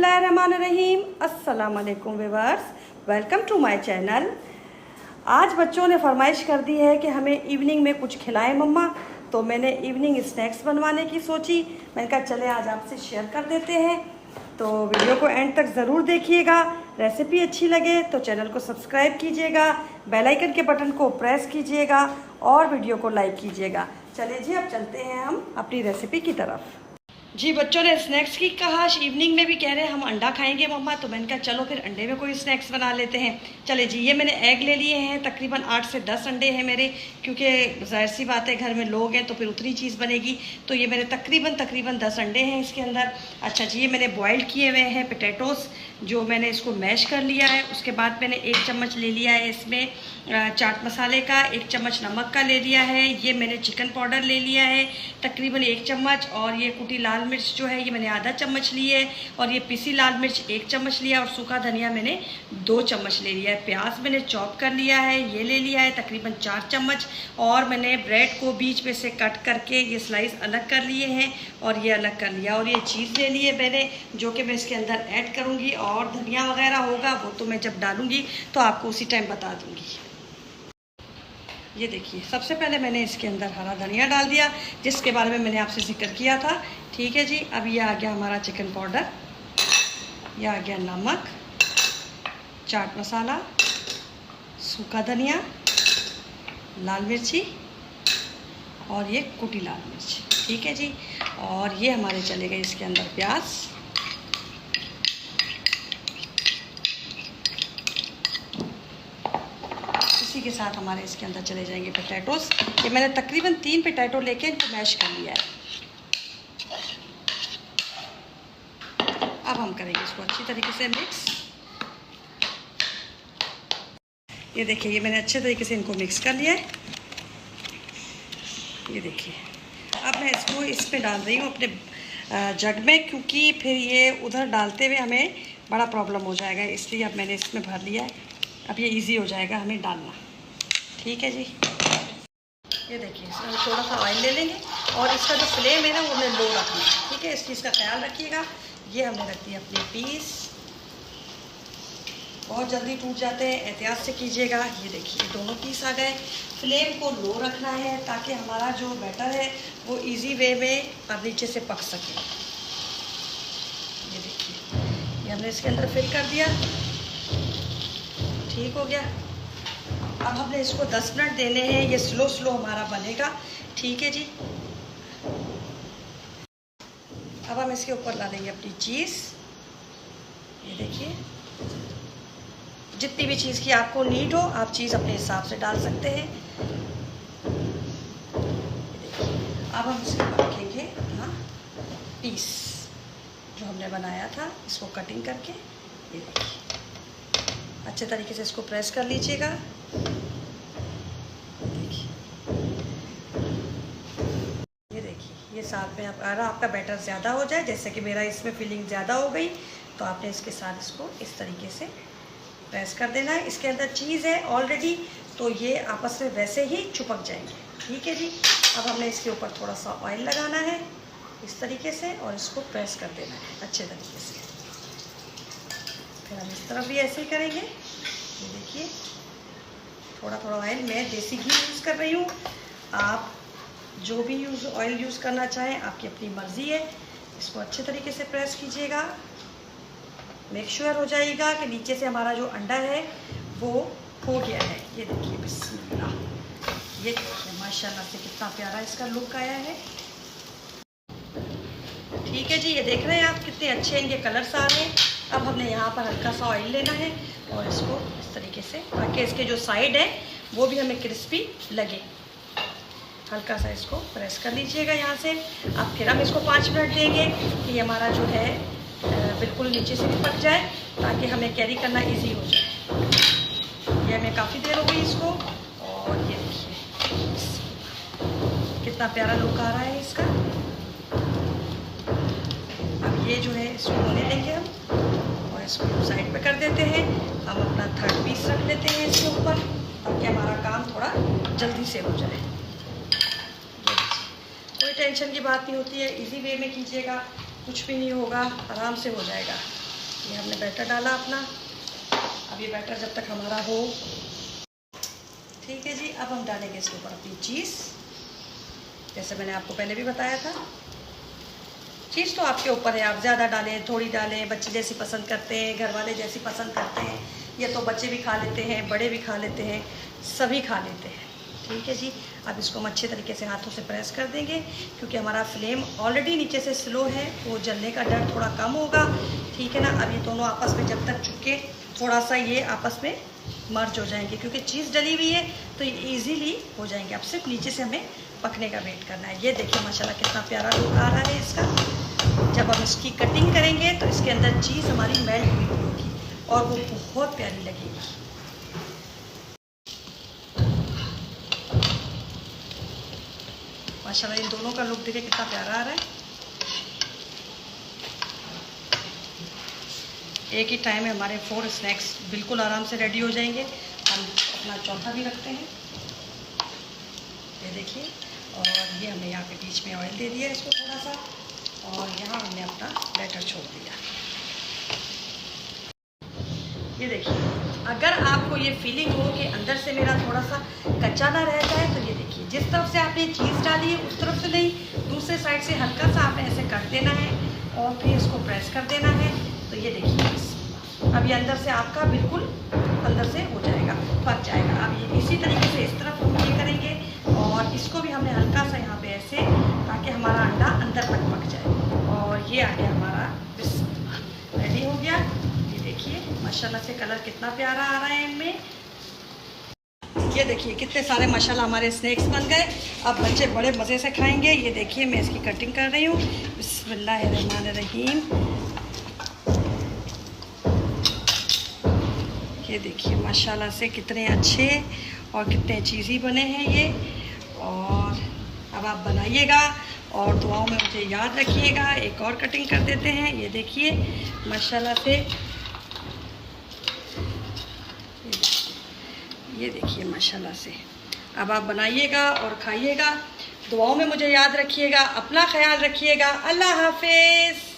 बिस्मिल्लाहिर्रहमानिर्रहीम। अस्सलाम वालेकुम viewers, welcome to my channel. आज बच्चों ने फरमाइश कर दी है कि हमें इवनिंग में कुछ खिलाएं मम्मा, तो मैंने इवनिंग स्नैक्स बनवाने की सोची। मैंने कहा चले आज आपसे शेयर कर देते हैं, तो वीडियो को एंड तक ज़रूर देखिएगा। रेसिपी अच्छी लगे तो चैनल को सब्सक्राइब कीजिएगा, बेल आइकन के बटन को प्रेस कीजिएगा और वीडियो को लाइक कीजिएगा। चलिए जी, अब चलते हैं हम अपनी रेसिपी की तरफ। जी, बच्चों ने स्नैक्स की कहा, इवनिंग में भी कह रहे हैं हम अंडा खाएंगे मम्मा, तो मैंने कहा चलो फिर अंडे में कोई स्नैक्स बना लेते हैं। चले जी, ये मैंने एग ले लिए हैं, तकरीबन 8 से 10 अंडे हैं मेरे, क्योंकि जाहिर सी बात है घर में लोग हैं तो फिर उतनी चीज़ बनेगी। तो ये मेरे तकरीबन 10 अंडे हैं इसके अंदर। अच्छा जी, ये मैंने बॉयल किए हुए हैं पोटैटोस, जो मैंने इसको मैश कर लिया है। उसके बाद मैंने 1 चम्मच ले लिया है इसमें चाट मसाले का, 1 चम्मच नमक का ले लिया है। ये मैंने चिकन पाउडर ले लिया है तकरीबन 1 चम्मच, और ये कुटी लाल मिर्च जो है ये मैंने आधा चम्मच ली है, और ये पिसी लाल मिर्च 1 चम्मच लिया, और सूखा धनिया मैंने 2 चम्मच ले लिया है। प्याज मैंने चॉप कर लिया है, ये ले लिया है तकरीबन 4 चम्मच, और मैंने ब्रेड को बीच में से कट करके ये स्लाइस अलग कर लिए हैं और ये अलग कर लिया। और ये चीज़ ले ली है मैंने, जो कि मैं इसके अंदर ऐड करूँगी, और धनिया वगैरह होगा वो तो मैं जब डालूँगी तो आपको उसी टाइम बता दूँगी। ये देखिए, सबसे पहले मैंने इसके अंदर हरा धनिया डाल दिया, जिसके बारे में मैंने आपसे जिक्र किया था। ठीक है जी, अब ये आ गया हमारा चिकन पाउडर, ये आ गया नमक, चाट मसाला, सूखा धनिया, लाल मिर्ची, और ये कुटी लाल मिर्च। ठीक है जी, और ये हमारे चले गए इसके अंदर प्याज, इसी के साथ हमारे इसके अंदर चले जाएंगे पोटैटोस। ये मैंने तकरीबन 3 पोटैटो लेके इनको मैश कर लिया है। अब हम करेंगे इसको अच्छी तरीके से मिक्स। ये देखिए, ये मैंने अच्छे तरीके से इनको मिक्स कर लिया है। ये देखिए, अब मैं इसको इसमें डाल रही हूँ अपने जग में, क्योंकि फिर ये उधर डालते हुए हमें बड़ा प्रॉब्लम हो जाएगा, इसलिए अब मैंने इसमें भर लिया है। अब ये इजी हो जाएगा हमें डालना। ठीक है जी, ये देखिए, इसमें हम थोड़ा सा ऑयल ले लेंगे, और इसका जो फ्लेम है ना वो हमें लो रखना है। ठीक है, इस चीज़ का ख्याल रखिएगा। ये हमने रख दिया अपने पीस, बहुत जल्दी टूट जाते हैं, एहतियात से कीजिएगा। ये देखिए, दोनों पीस आ गए। फ्लेम को लो रखना है ताकि हमारा जो बैटर है वो इजी वे में और नीचे से पक सके। ये देखिए, ये हमने इसके अंदर फिल कर दिया। ठीक हो गया। अब हमने इसको 10 मिनट देने हैं, ये स्लो हमारा बनेगा। ठीक है जी, अब हम इसके ऊपर डालेंगे अपनी चीज़। ये देखिए, जितनी भी चीज़ की आपको नीड हो आप चीज़ अपने हिसाब से डाल सकते हैं। अब हम इसके ऊपर रखेंगे अपना पीस जो हमने बनाया था, इसको कटिंग करके। ये देखिए, अच्छे तरीके से इसको प्रेस कर लीजिएगा। देखिए, ये देखिए, ये साथ में अगर आपका बैटर ज़्यादा हो जाए, जैसे कि मेरा इसमें फिलिंग ज़्यादा हो गई, तो आपने इसके साथ इसको इस तरीके से प्रेस कर देना है। इसके अंदर चीज़ है ऑलरेडी, तो ये आपस में वैसे ही चिपक जाएंगे। ठीक है जी, अब हमने इसके ऊपर थोड़ा सा ऑयल लगाना है इस तरीके से, और इसको प्रेस कर देना है अच्छे तरीके से। फिर हम इस तरफ भी ऐसे ही करेंगे। ये देखिए, थोड़ा ऑयल, मैं देसी घी यूज़ कर रही हूँ, आप जो भी ऑयल यूज़ करना चाहें आपकी अपनी मर्ज़ी है। इसको अच्छे तरीके से प्रेस कीजिएगा। मेक श्योर हो जाएगा कि नीचे से हमारा जो अंडा है वो हो गया है। ये देखिए, बिस्मिल्लाह, ये देखिए माशाल्लाह से कितना प्यारा इसका लुक आया है। ठीक है जी, ये देख रहे हैं आप कितने अच्छे इनके कलर्स आ रहे हैं। अब हमने यहाँ पर हल्का सा ऑयल लेना है और इसको इस तरीके से, ताकि इसके जो साइड है वो भी हमें क्रिस्पी लगे। हल्का सा इसको प्रेस कर लीजिएगा यहाँ से। अब फिर हम इसको 5 मिनट देंगे कि हमारा जो है बिल्कुल नीचे से भी पक जाए, ताकि हमें कैरी करना इजी हो जाए। ये हमें काफ़ी देर हो गई इसको, और ये देखिए कितना प्यारा लुक आ रहा है इसका। अब ये जो है इसको होने देंगे हम, और इसको साइड पे कर देते हैं। हम अपना 3rd पीस रख लेते हैं इसके ऊपर, ताकि हमारा काम थोड़ा जल्दी से हो जाए। कोई टेंशन की बात नहीं होती है, इजी वे में कीजिएगा, कुछ भी नहीं होगा, आराम से हो जाएगा। ये हमने बैटर डाला अपना। अब ये बैटर जब तक हमारा हो, ठीक है जी। अब हम डालेंगे इसके ऊपर अपनी चीज़, जैसे मैंने आपको पहले भी बताया था। चीज़ तो आपके ऊपर है, आप ज़्यादा डालें थोड़ी डालें, बच्चे जैसी पसंद करते हैं, घर वाले जैसी पसंद करते हैं। ये तो बच्चे भी खा लेते हैं, बड़े भी खा लेते हैं, सभी खा लेते हैं, ठीक है जी। अब इसको हम अच्छे तरीके से हाथों से प्रेस कर देंगे, क्योंकि हमारा फ्लेम ऑलरेडी नीचे से स्लो है, वो जलने का डर थोड़ा कम होगा, ठीक है ना। अब ये दोनों आपस में जब तक चुके थोड़ा सा ये आपस में मर्ज हो जाएंगे, क्योंकि चीज़ डली हुई है तो ये ईजीली हो जाएंगे। अब सिर्फ नीचे से हमें पकने का वेट करना है। ये देखिए माशाल्लाह कितना प्यारा लुक आ रहा है इसका। जब हम इसकी कटिंग करेंगे तो इसके अंदर चीज़ हमारी मेल्ट हुई होगी और वो बहुत प्यारी लगेगी। माशाल्लाह इन दोनों का लुक देखिए कितना प्यारा आ रहा है। एक ही टाइम में हमारे 4 स्नैक्स बिल्कुल आराम से रेडी हो जाएंगे। हम अपना चौथा भी रखते हैं, ये देखिए। और ये हमने यहाँ पे बीच में ऑयल दे दिया इसको थोड़ा सा, और यहाँ हमने अपना बैटर छोड़ दिया। ये देखिए, अगर आपको ये फीलिंग हो कि अंदर से मेरा थोड़ा सा कच्चा ना रह जाए, तो ये देखिए जिस तरफ से आपने चीज़ डाली है उस तरफ से नहीं, दूसरे साइड से हल्का सा आपने ऐसे कर देना है और फिर इसको प्रेस कर देना है। तो ये देखिए अब ये अंदर से आपका बिल्कुल अंदर से हो जाएगा, पक जाएगा। अब ये इसी तरीके से इस तरफ हम ये करेंगे और इसको भी हमने हल्का सा यहाँ पे ऐसे, ताकि हमारा अंडा अंदर तक पक जाए। और ये आ गया हमारा रेडी हो गया। ये देखिए माशाल्लाह से कलर कितना प्यारा आ रहा है इनमें। ये देखिए कितने सारे माशाल्लाह हमारे स्नैक्स बन गए। अब बच्चे बड़े मज़े से खाएंगे। ये देखिए मैं इसकी कटिंग कर रही हूँ। बिस्मिल्लाहिर्रहमानिर्रहीम। ये देखिए माशाल्लाह से कितने अच्छे और कितने चीज़ी बने हैं ये। और अब आप बनाइएगा और दुआओं में मुझे याद रखिएगा। एक और कटिंग कर देते हैं। ये देखिए माशाल्लाह से, ये देखिए माशाल्लाह से। अब आप बनाइएगा और खाइएगा। दुआओं में मुझे याद रखिएगा। अपना ख्याल रखिएगा। अल्लाह हाफिज़।